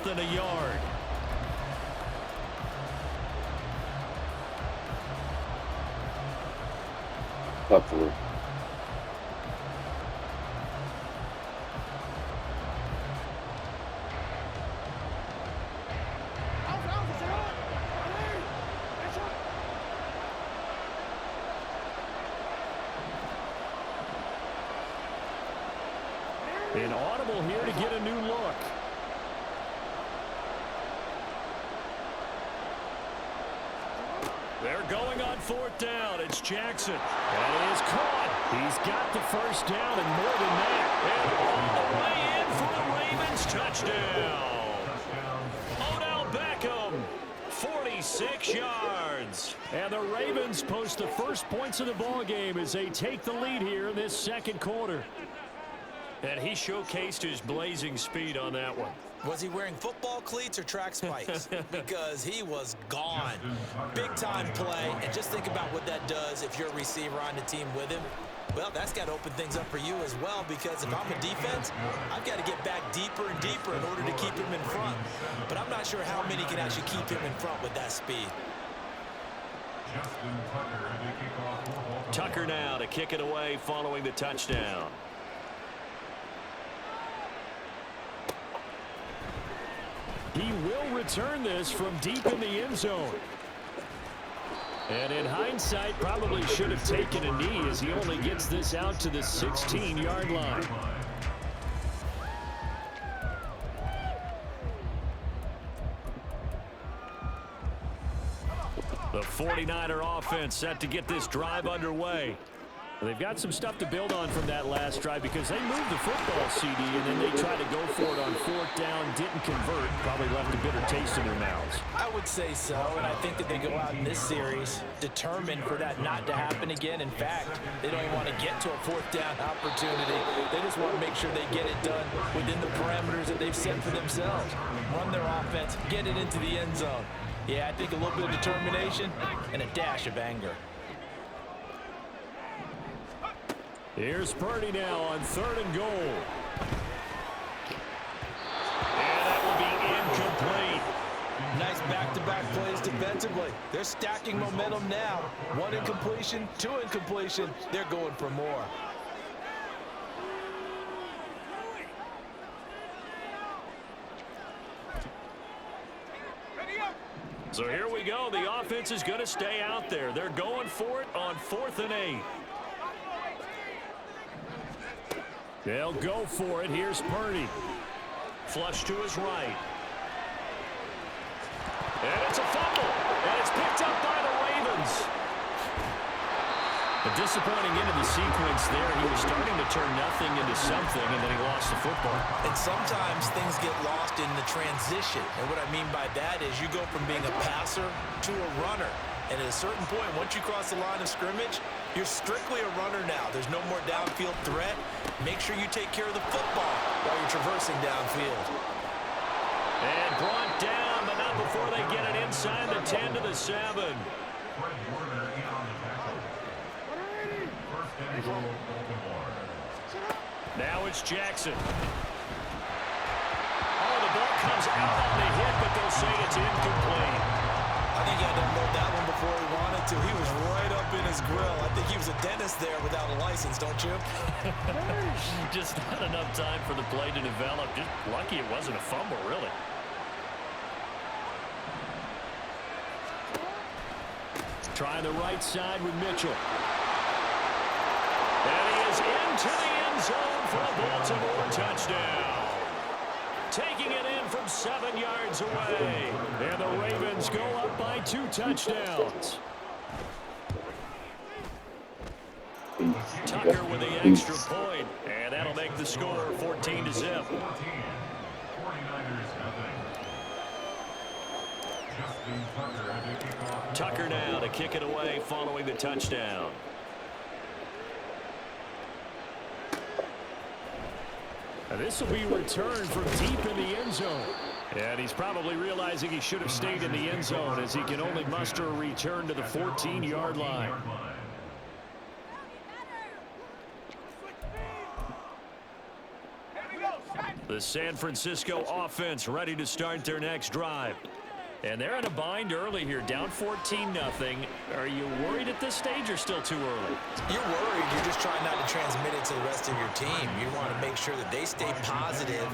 than a yard. Hopefully. An audible here to get a new look. They're going on fourth down. It's Jackson. That is caught. He's got the first down and more than that. And all the way in for the Ravens touchdown. Odell Beckham, 46 yards. And the Ravens post the first points of the ball game as they take the lead here in this second quarter. And he showcased his blazing speed on that one. Was he wearing football cleats or track spikes? Because he was gone. Big-time play, and just think about what that does if you're a receiver on the team with him. Well, that's got to open things up for you as well, because if I'm a defense, I've got to get back deeper and deeper in order to keep him in front. But I'm not sure how many can actually keep him in front with that speed. Tucker now to kick it away following the touchdown. He will return this from deep in the end zone. And in hindsight, probably should have taken a knee as he only gets this out to the 16-yard line. The 49er offense set to get this drive underway. They've got some stuff to build on from that last drive because they moved the football, CD, and then they tried to go for it on fourth down, didn't convert, probably left a bitter taste in their mouths. I would say so, and I think that they go out in this series determined for that not to happen again. In fact, they don't even want to get to a fourth down opportunity. They just want to make sure they get it done within the parameters that they've set for themselves. Run their offense, get it into the end zone. Yeah, I think a little bit of determination and a dash of anger. Here's Purdy now on 3rd and goal. And that will be incomplete. Nice back-to-back plays defensively. They're stacking momentum now. 1 incompletion, 2 incompletion. They're going for more. So here we go. The offense is going to stay out there. They're going for it on 4th and 8. They'll go for it. Here's Purdy. Flush to his right. And it's a fumble. And it's picked up by the Ravens. A disappointing end of the sequence there. He was starting to turn nothing into something, and then he lost the football. And sometimes things get lost in the transition. And what I mean by that is you go from being a passer to a runner. And at a certain point, once you cross the line of scrimmage, you're strictly a runner now. There's no more downfield threat. Make sure you take care of the football while you're traversing downfield. And brought down, but not before they get it inside the 10 to the 7. Now it's Jackson. Oh, the ball comes out on the hit, but they'll say it's incomplete. I think he had to unload that one before he wanted to. He was right up in his grill. I think he was a dentist there without a license, don't you? Just not enough time for the play to develop. Just lucky it wasn't a fumble, really. Try the right side with Mitchell. And he is into the end zone for a Baltimore touchdown. Taking it in from 7 yards away. And the Ravens go up by 2 touchdowns. Tucker with the extra point. And that'll make the score 14-0. Tucker now to kick it away following the touchdown. And this will be returned from deep in the end zone. And he's probably realizing he should have stayed in the end zone as he can only muster a return to the 14-yard line. The San Francisco offense ready to start their next drive. And they're in a bind early here, down 14-0. Are you worried at this stage or still too early? You're worried. You're just trying not to transmit it to the rest of your team. You want to make sure that they stay positive.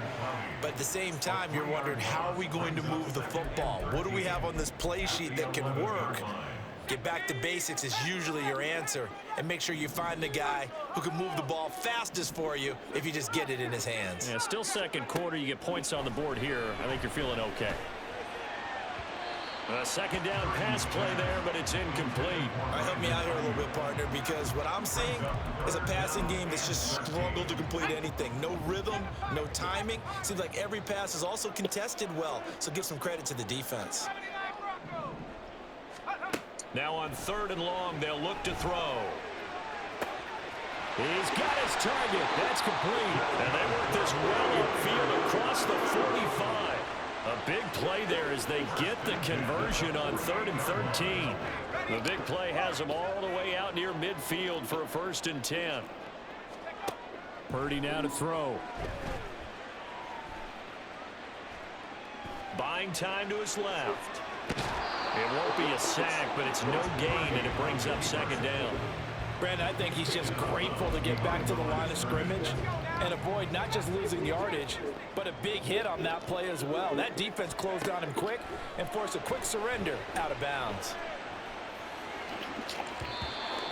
But at the same time, you're wondering, how are we going to move the football? What do we have on this play sheet that can work? Get back to basics is usually your answer. And make sure you find the guy who can move the ball fastest for you if you just get it in his hands. Yeah, still second quarter. You get points on the board here. I think you're feeling okay. A second down pass play there, but it's incomplete. All right, help me out here a little bit, partner, because what I'm seeing is a passing game that's just struggled to complete anything. No rhythm, no timing. Seems like every pass is also contested well, so give some credit to the defense. Now on 3rd and long, they'll look to throw. He's got his target. That's complete. And they work this well upfield across the 45. A big play there as they get the conversion on 3rd and 13. The big play has them all the way out near midfield for a 1st and 10. Purdy now to throw. Buying time to his left. It won't be a sack, but it's no gain, and it brings up 2nd down. Brandon, I think he's just grateful to get back to the line of scrimmage and avoid not just losing yardage, but a big hit on that play as well. That defense closed on him quick and forced a quick surrender out of bounds.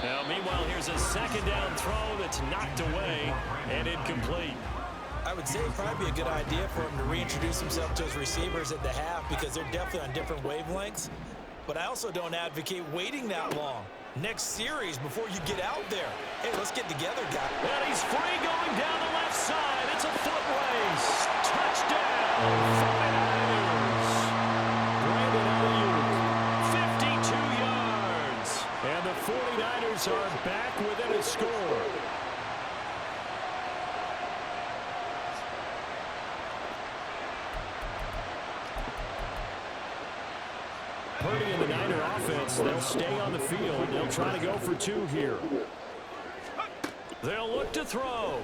Now, meanwhile, here's a 2nd down throw that's knocked away and incomplete. I would say it'd probably be a good idea for him to reintroduce himself to his receivers at the half because they're definitely on different wavelengths. But I also don't advocate waiting that long. Next series before you get out there. Hey, let's get together, guys. And he's free going down the left side. It's a foot race. Touchdown. 49ers. Brandon Ayuk, 52 yards. And the 49ers are back within a score. Purdy and the Niner offense, they'll stay on the field. They'll try to go for 2 here. They'll look to throw.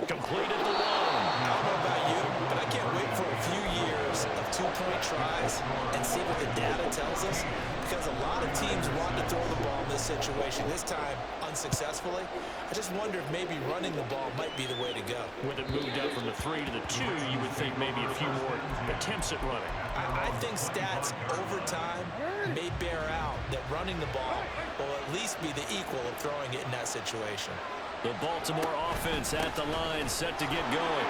Complete at the 1. I don't know about you, but I can't wait for a few years of 2-point tries and see what the data tells us, because a lot of teams want to throw the ball in this situation, this time unsuccessfully. I just wonder if maybe running the ball might be the way to go. With it moved up from the 3 to the 2, you would think maybe a few more attempts at running. I think stats over time may bear out that running the ball will at least be the equal of throwing it in that situation. The Baltimore offense at the line, set to get going.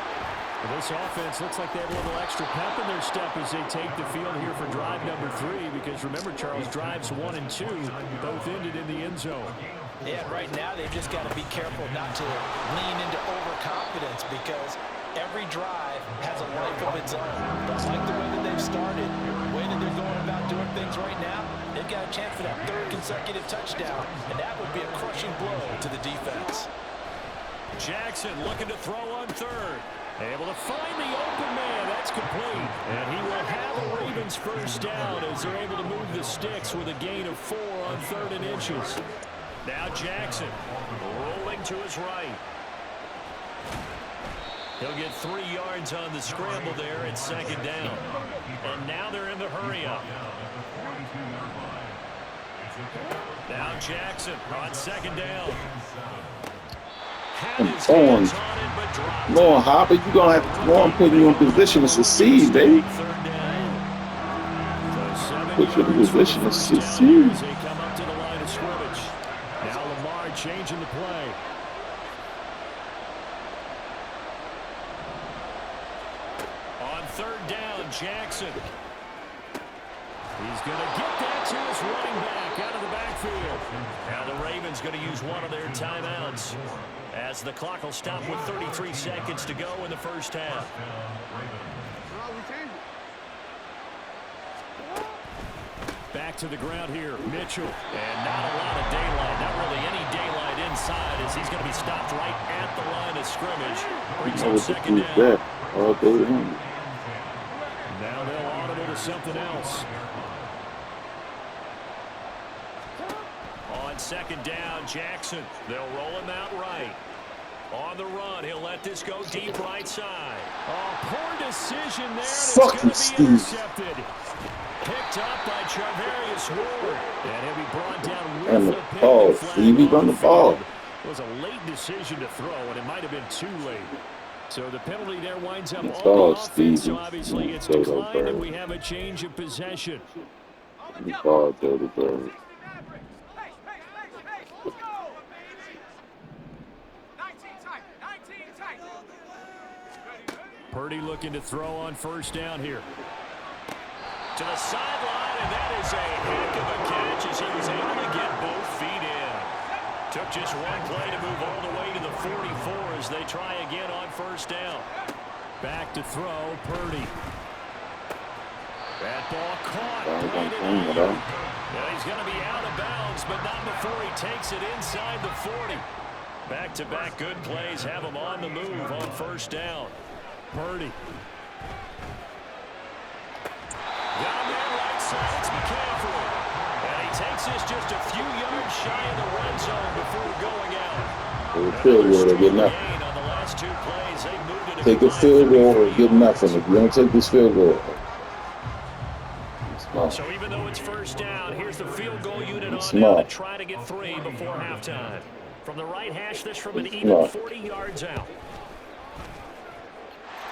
Well, this offense looks like they have a little extra pep in their step as they take the field here for drive number 3, because remember, Charles, drives 1 and 2 both ended in the end zone. Yeah, right now they've just got to be careful not to lean into overconfidence, because every drive has a life of its own. But like the way that they've started, the way that they're going about doing things right now, they've got a chance for that 3rd consecutive touchdown, and that would be a crushing blow to the defense. Jackson looking to throw on 3rd. Able to find the open man. That's complete. And he will have a Ravens 1st down as they're able to move the sticks with a gain of 4 on 3rd and inches. Now Jackson rolling to his right. He'll get 3 yards on the scramble there at 2nd down. And now they're in the hurry-up. Now Jackson on 2nd down. Had his hands on it, but dropped. Lord Hopper, you're going to have to go and put you in position to succeed, baby. 3rd down. Put you in position to succeed. As they come up to the line of scrimmage. Now Lamar changing the play. On 3rd down, Jackson. He's going to get that to his running back out of the backfield. Now the Ravens going to use one of their timeouts as the clock will stop with 33 seconds to go in the 1st half. Back to the ground here, Mitchell. And not a lot of daylight, not really any daylight inside as he's going to be stopped right at the line of scrimmage. Brings up 2nd down. Now they'll audible to something else. On 2nd down, Jackson. They'll roll him out right. On the run, he'll let this go deep right side. Oh, poor decision there, and it's Fucking going to be Steve. intercepted. Picked up by Charvarius Ward. And he'll be brought down Run with the the penalty ball, flag Stevie, on run the ball. field. It was a late decision to throw, and it might have been too late. So the penalty there winds up It's on all the offense. Stevie. So obviously it's Dodo declined, and bird. we have a change of possession. The ball, Dodo bird. Purdy looking to throw on first down here. To the sideline, and that is a heck of a catch as he was able to get both feet in. Took just one play to move all the way to the 44 as they try again on first down. Back to throw, Purdy. That ball caught. Now he's going to be out of bounds, but not before he takes it inside the 40. Back-to-back good plays have him on the move on first down. Purdy. Down there right side, it's McCaffrey. And he takes this just a few yards shy of the red zone before going out. Take a field goal or get nothing. On the last two plays, they moved it Take a field goal or get nothing. If you don't take this field goal, so even though it's first down, here's the field goal unit on small. now to try to get 3 before halftime. From the right hash, this from an even 40 yards out.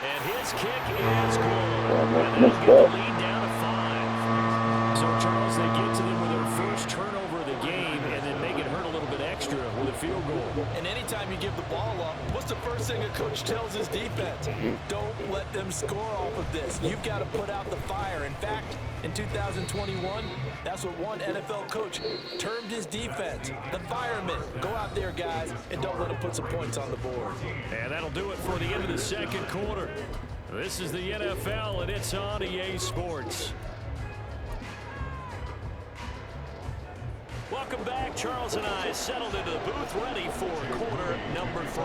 And his kick is good. And they'll get the lead down to 5. So, Charles, they get to them with their first turnover of the game and then make it hurt a little bit extra with a field goal. And anytime you give the ball up, what's the first thing a coach tells his defense? Don't let them score off of this. You've got to put out the fire. In fact, in 2021, that's what one NFL coach termed his defense, the firemen. Go out there, guys, and don't let them put some points on the board. And that'll do it for the end of the second quarter. This is the NFL, and it's on EA Sports. Welcome back. Charles and I settled into the booth, ready for quarter number 3.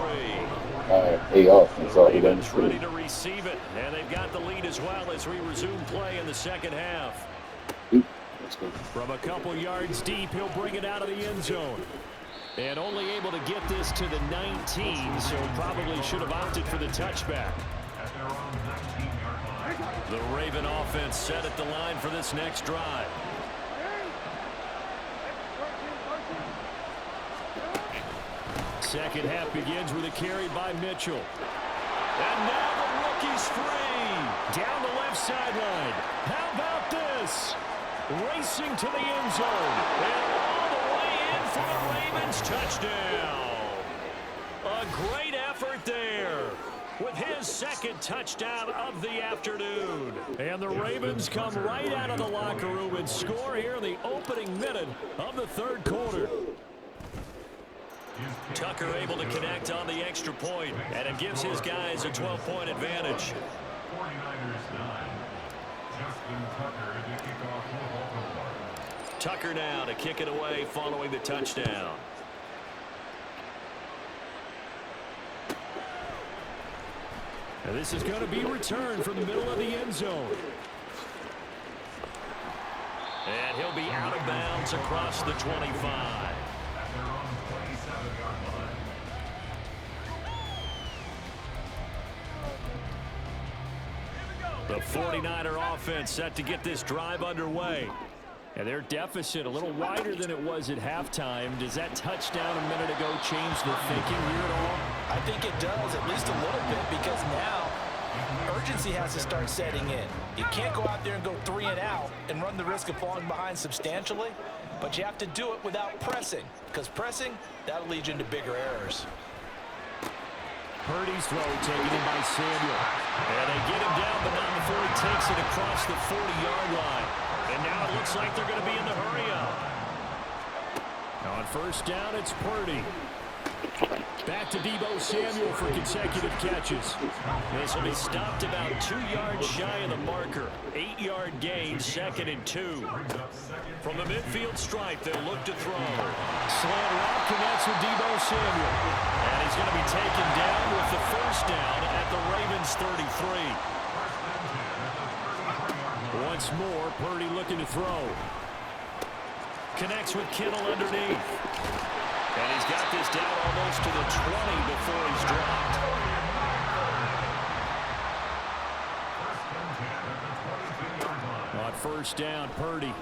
Hey, offense, all you Ravens ready to receive it, and they've got the lead as well as we resume play in the second half. From a couple yards deep, he'll bring it out of the end zone. And only able to get this to the 19, so probably should have opted for the touchback. The Raven offense set at the line for this next drive. Second half begins with a carry by Mitchell. And now the rookie's free. Down the left sideline. How about this? Racing to the end zone. And all the way in for the Ravens touchdown. A great effort there with his second touchdown of the afternoon. And the Ravens come right out of the locker room and score here in the opening minute of the third quarter. Tucker able to connect on the extra point, and it gives his guys a 12-point advantage. Tucker now to kick it away following the touchdown. And this is going to be returned from the middle of the end zone. And he'll be out of bounds across the 25. The 49er offense set to get this drive underway. And their deficit a little wider than it was at halftime. Does that touchdown a minute ago change the thinking here at all? I think it does, at least a little bit, because now urgency has to start setting in. You can't go out there and go 3 and out and run the risk of falling behind substantially, but you have to do it without pressing, because pressing, that'll lead you into bigger errors. Purdy's throw taken in by Samuel. And they get him down, but not before he takes it across the 40-yard line. And now it looks like they're going to be in the hurry-up. On first down, it's Purdy. Back to Deebo Samuel for consecutive catches. This will be stopped about 2 yards shy of the marker. 8-yard gain, 2nd and 2. From the midfield stripe, they'll look to throw. Slant route connects with Deebo Samuel. And he's going to be taken down with the first down at the Ravens 33. Once more, Purdy looking to throw. Connects with Kittle underneath. And he's got this down almost to the 20 before he's dropped. On first down, Purdy.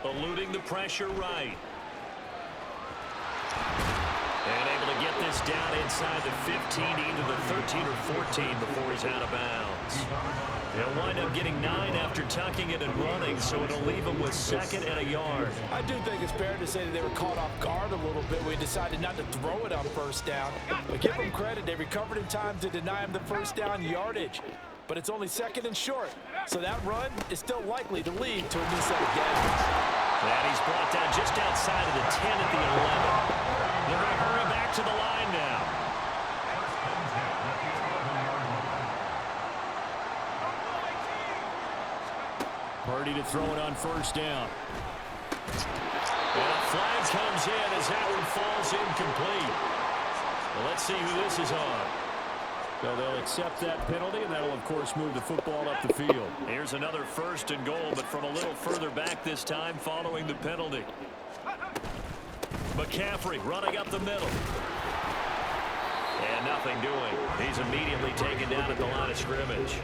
Eluding the pressure right. And able to get this down inside the 15, either the 13 or 14 before he's out of bounds. They'll wind up getting 9 after tucking it and running, so it'll leave him with 2nd and a yard. I do think it's fair to say that they were caught off guard a little bit. We decided not to throw it on first down. But give them credit. They recovered in time to deny him the first down yardage. But it's only 2nd and short. So that run is still likely to lead to a new set of downs. And he's brought down just outside of the 10 at the 11. They're going to hurry back to the line now. Purdy to throw it on first down. And a flag comes in as that one falls incomplete. Well, let's see who this is on. So they'll accept that penalty, and that'll, of course, move the football up the field. Here's another 1st and goal, but from a little further back this time following the penalty. McCaffrey running up the middle. And nothing doing. He's immediately taken down at the line of scrimmage.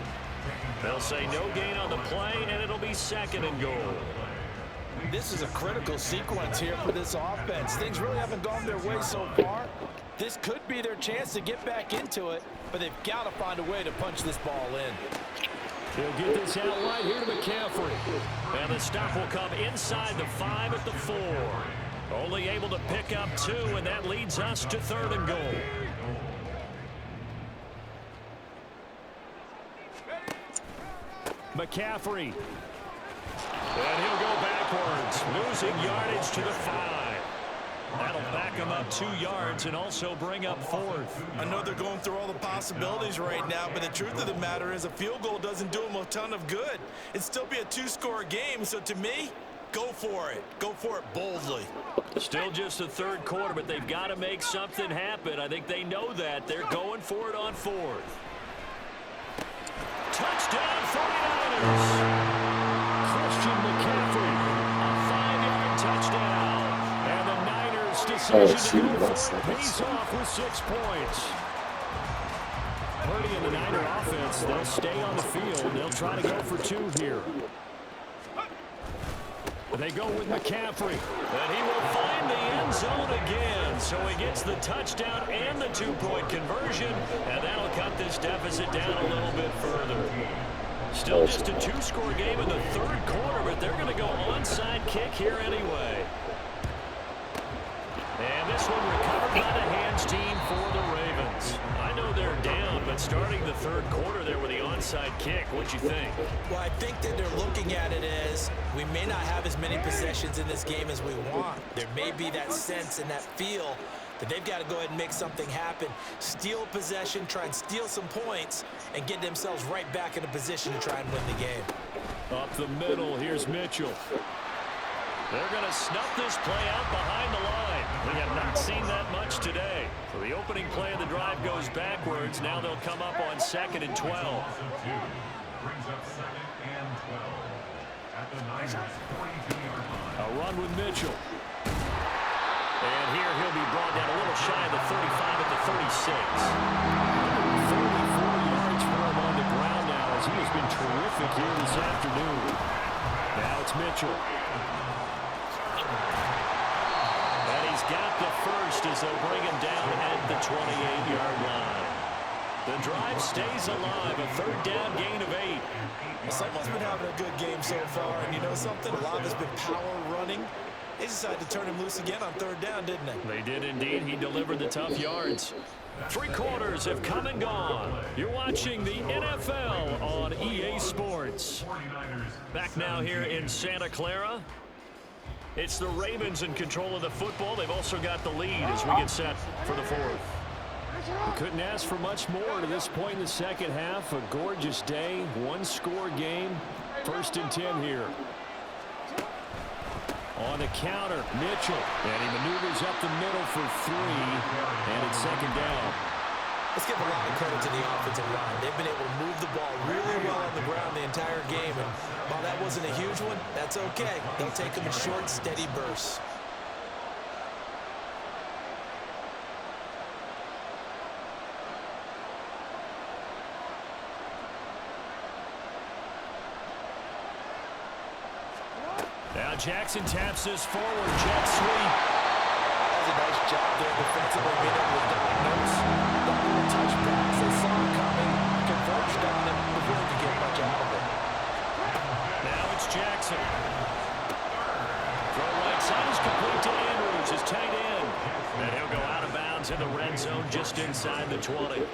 They'll say no gain on the play, and it'll be 2nd and goal. This is a critical sequence here for this offense. Things really haven't gone their way so far. This could be their chance to get back into it, but they've got to find a way to punch this ball in. He'll get this out right here to McCaffrey. And the stop will come inside the 5 at the 4. Only able to pick up 2, and that leads us to 3rd and goal. McCaffrey. And he'll go backwards, losing yardage to the 5. That'll back him up 2 yards and also bring up 4th. I know they're going through all the possibilities right now, but the truth of the matter is a field goal doesn't do them a ton of good. It'd still be a 2-score game, so to me, go for it. Go for it boldly. Still just the 3rd quarter, but they've got to make something happen. I think they know that. They're going for it on 4th. Touchdown 49ers! Christian McCaffrey. A 5-yard touchdown. And the Niners Oh, decision see, to go that's for it pays off with 6 points. Purdy and the Niner offense, they'll stay on the field. They'll try to go for 2 here. They go with McCaffrey. And he will find the end zone again. So he gets the touchdown and the 2-point conversion. And that'll cut this deficit down a little bit further. Still just a 2-score game in the 3rd quarter, but they're going to go onside kick here anyway. And this one recovered by the hands team for the Ravens. I know they're down, but starting the 3rd quarter there with the onside kick, what'd you think? Well, I think that they're looking at it as we may not have as many possessions in this game as we want. There may be that sense and that feel that they've got to go ahead and make something happen, steal possession, try and steal some points, and get themselves right back in a position to try and win the game. Up the middle, here's Mitchell. They're going to snuff this play out behind the line. We have not seen that much today. So the opening play of the drive goes backwards. Now they'll come up on 2nd and 12. A run with Mitchell. And here he'll be brought down a little shy of the 35 at the 36. 34 yards for him on the ground now as he has been terrific here this afternoon. Now it's Mitchell. And he's got the first as they'll bring him down at the 28-yard line. The drive stays alive, a 3rd down gain of 8. Well, someone's been having a good game so far, and you know something? A lot has been power running. They decided to turn him loose again on 3rd down, didn't they? They did indeed. He delivered the tough yards. 3 quarters have come and gone. You're watching the NFL on EA Sports. Back now here in Santa Clara. It's the Ravens in control of the football. They've also got the lead as we get set for the 4th. We couldn't ask for much more to this point in the second half. A gorgeous day, 1-score game. 1st and 10 here. On the counter, Mitchell. And he maneuvers up the middle for 3. And it's 2nd down. Let's give a lot of credit to the offensive line. They've been able to move the ball really well on the ground the entire game. And while that wasn't a huge one, that's okay. They'll take them in short, steady bursts. Now Jackson taps this forward jet sweep. That's a nice job there defensively, being able to diagnose the little touchbacks. They saw him coming, converged on him before he could get much out of it. Now it's Jackson. Throw right side is complete to Andrews, his tight end. And he'll go out of bounds in the red zone just inside the 20.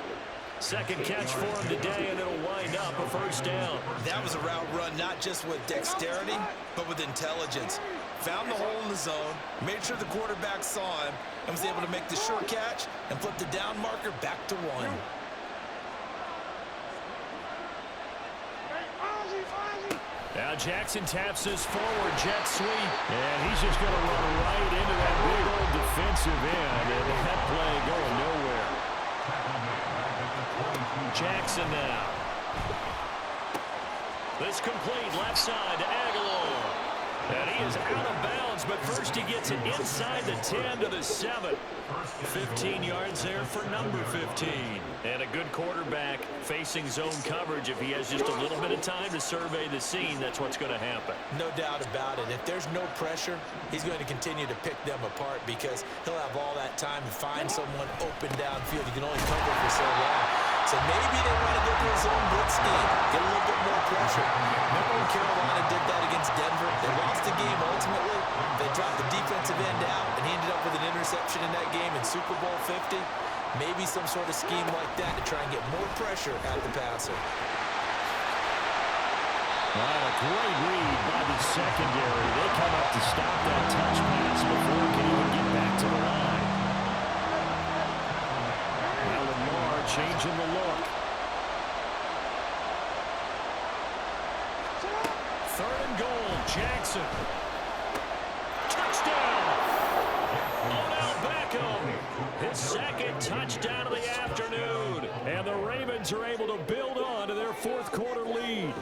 Second catch for him today, and it'll wind up a first down. That was a route run not just with dexterity, but with intelligence. Found the hole in the zone, made sure the quarterback saw him, and was able to make the short catch and flip the down marker back to 1. Now Jackson taps this forward jet sweep. And he's just going to run right into that big old defensive end. And that play going nowhere. Jackson now. This complete left side to Aguilar. And he is out of bounds, but first he gets it inside the 10 to the 7. 15 yards there for number 15. And a good quarterback facing zone coverage. If he has just a little bit of time to survey the scene, that's what's going to happen. No doubt about it. If there's no pressure, he's going to continue to pick them apart because he'll have all that time to find someone open downfield. He can only cover for so long. So maybe they want to go to a zone blitz scheme, get a little bit more pressure. Remember when Carolina did that against Denver? They lost the game ultimately. They dropped the defensive end out, and he ended up with an interception in that game in Super Bowl 50. Maybe some sort of scheme like that to try and get more pressure at the passer. Well, a great read by the secondary. They come up to stop that touch pass before it can even get back to the line. Now Lamar changing the look. Third and goal, Jackson. Touchdown! Odell Beckham, his second touchdown of the afternoon. And the Ravens are able to build on to their fourth quarter lead.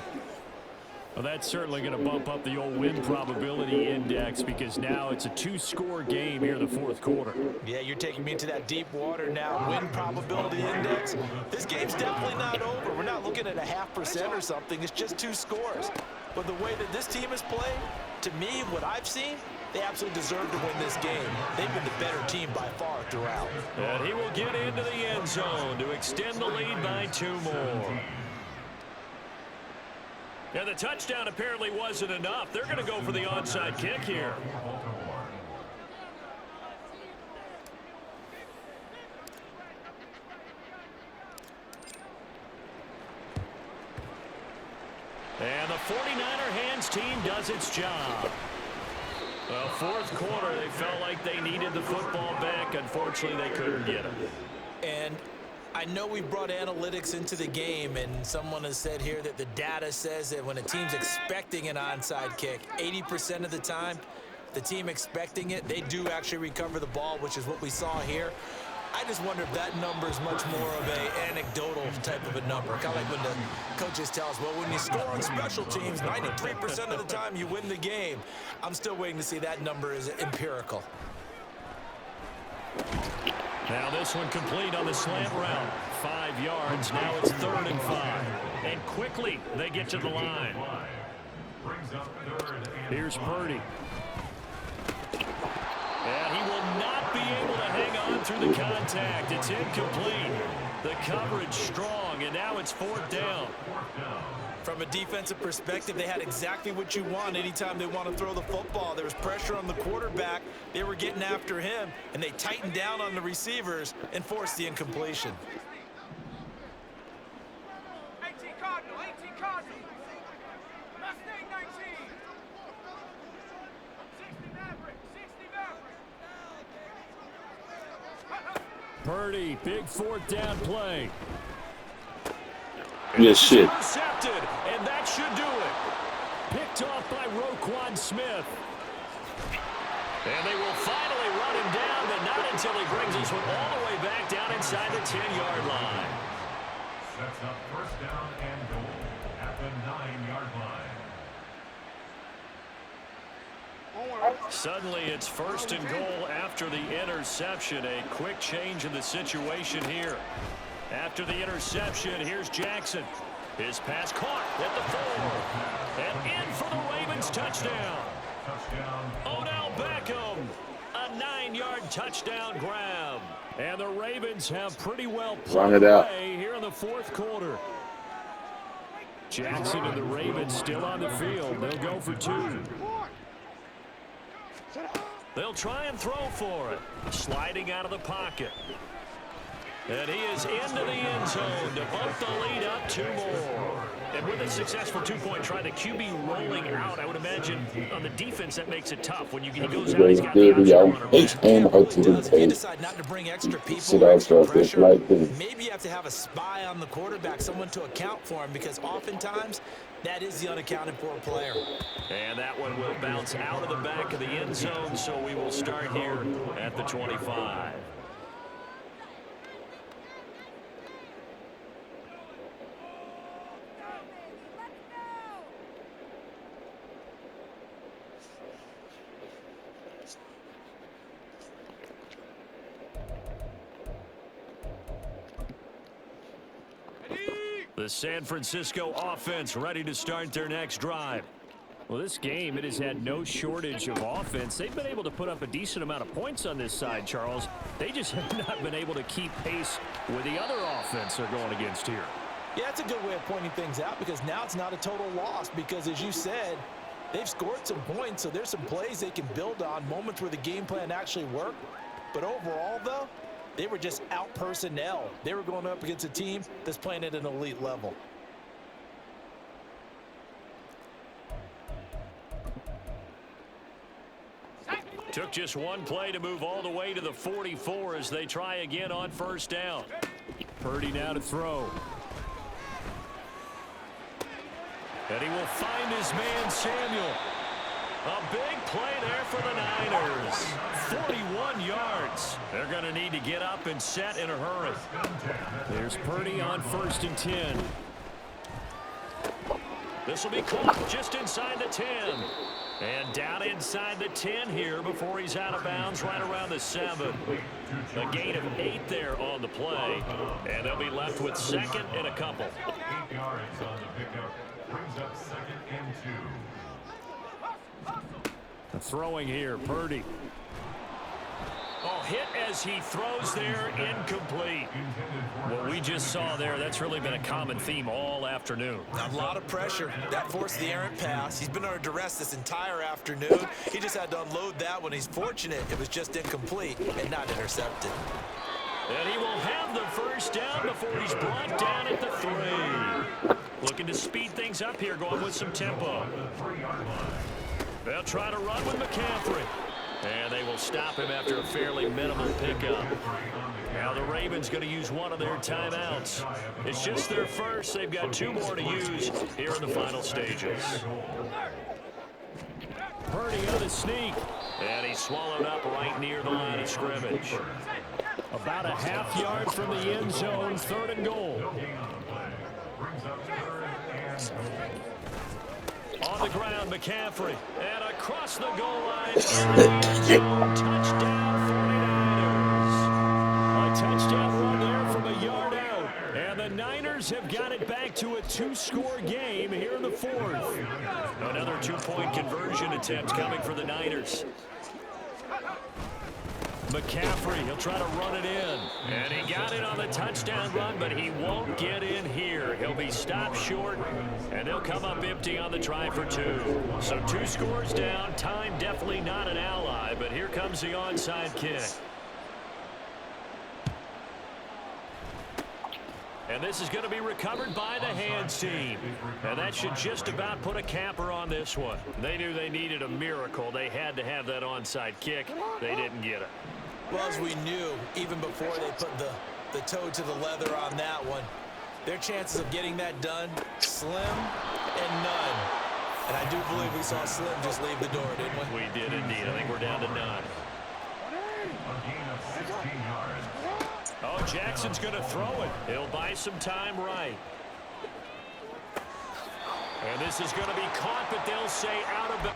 Well, that's certainly going to bump up the old win probability index because now it's a 2-score game here in the fourth quarter. Yeah, you're taking me into that deep water now. Win probability index. This game's definitely not over. We're not looking at a 0.5% or something. It's just 2 scores. But the way that this team has played, to me, what I've seen, they absolutely deserve to win this game. They've been the better team by far throughout. And he will get into the end zone to extend the lead by 2 more. And the touchdown apparently wasn't enough. They're going to go for the onside kick here. And the 49er hands team does its job. Well, fourth quarter, they felt like they needed the football back. Unfortunately, they couldn't get it. And I know we brought analytics into the game, and someone has said here that the data says that when a team's expecting an onside kick, 80% of the time, the team expecting it, they do actually recover the ball, which is what we saw here. I just wonder if that number is much more of a anecdotal type of a number. Kind of like when the coaches tell us, well, when you score on special teams, 93% of the time you win the game. I'm still waiting to see that number is empirical. Now this one complete on the slant route. 5 yards. Now it's 3rd and 5. And quickly they get to the line. Here's Purdy. And he will not be able to hang on through the contact. It's incomplete. The coverage strong, and now it's 4th down. From a defensive perspective, they had exactly what you want anytime they want to throw the football. There was pressure on the quarterback. They were getting after him, and they tightened down on the receivers and forced the incompletion. 18 Cardinal, 18 Cardinal. Mustang 19. 60 Maverick, 60 Maverick. Purdy, big 4th down play. Yes, shit. Intercepted, and that should do it. Picked off by Roquan Smith. And they will finally run him down, but not until he brings this one all the way back down inside the 10-yard line. Sets up first down and goal at the 9-yard line. Suddenly it's 1st and goal after the interception. A quick change in the situation here. After the interception, here's Jackson. His pass caught at the 4. And in for the Ravens touchdown. touchdown. Odell Beckham, a 9-yard touchdown grab. And the Ravens have pretty well Run plugged it out. away here in the fourth quarter. Jackson and the Ravens still on the field. They'll go for 2. They'll try and throw for it. Sliding out of the pocket. And he is into the end zone to bump the lead up 2 more. And with a successful 2-point try, the QB rolling out, I would imagine on the defense that makes it tough. When he goes out, he's got the option to run around. If you decide not to bring extra people or extra pressure, maybe you have to have a spy on the quarterback, someone to account for him, because oftentimes that is the unaccounted for player. And that one will bounce out of the back of the end zone, so we will start here at the 25. The San Francisco offense ready to start their next drive. Well, this game, it has had no shortage of offense. They've been able to put up a decent amount of points on this side, Charles. They just have not been able to keep pace with the other offense they're going against here. Yeah, that's a good way of pointing things out, because now it's not a total loss, because as you said, they've scored some points, so there's some plays they can build on, moments where the game plan actually worked. But overall, though, they were just out personnel. They were going up against a team that's playing at an elite level. Took just one play to move all the way to the 44 as they try again on first down. Purdy now to throw. And he will find his man Samuel. A big play there for the Niners. 41 yards. They're going to need to get up and set in a hurry. There's Purdy on 1st and 10. This will be caught just inside the 10. And down inside the 10 here before he's out of bounds right around the 7. A gain of 8 there on the play. And they'll be left with 2nd and a couple. 8 yards on the pickup. Brings up 2nd and 2. Throwing here, Purdy. Oh, hit as he throws there, incomplete. What we just saw there, that's really been a common theme all afternoon. A lot of pressure. That forced the errant pass. He's been under duress this entire afternoon. He just had to unload that one. He's fortunate it was just incomplete and not intercepted. And he will have the first down before he's brought down at the 3. Looking to speed things up here, going with some tempo. They'll try to run with McCaffrey. And they will stop him after a fairly minimal pickup. Now the Ravens going to use one of their timeouts. It's just their first. They've got 2 more to use here in the final stages. Purdy on the sneak. And he's swallowed up right near the line of scrimmage. About a half yard from the end zone, 3rd and goal. On the ground, McCaffrey. And across the goal line. Touchdown, 49ers. A touchdown run there from a yard out. And the Niners have got it back to a 2-score game here in the 4th. Another 2-point conversion attempt coming for the Niners. McCaffrey, he'll try to run it in. And he got it on the touchdown run, but he won't get in here. He'll be stopped short, and they'll come up empty on the try for 2. So 2 scores down. Time definitely not an ally, but here comes the onside kick. And this is going to be recovered by the hands team. And that should just about put a capper on this one. They knew they needed a miracle. They had to have that onside kick. They didn't get it. Well, as we knew, even before they put the toe to the leather on that one, their chances of getting that done, slim and none. And I do believe we saw Slim just leave the door, didn't we? We did indeed. I think we're down to none. A gain of 16 yards. Oh, Jackson's going to throw it. He'll buy some time right. And this is going to be caught, but they'll say out of the...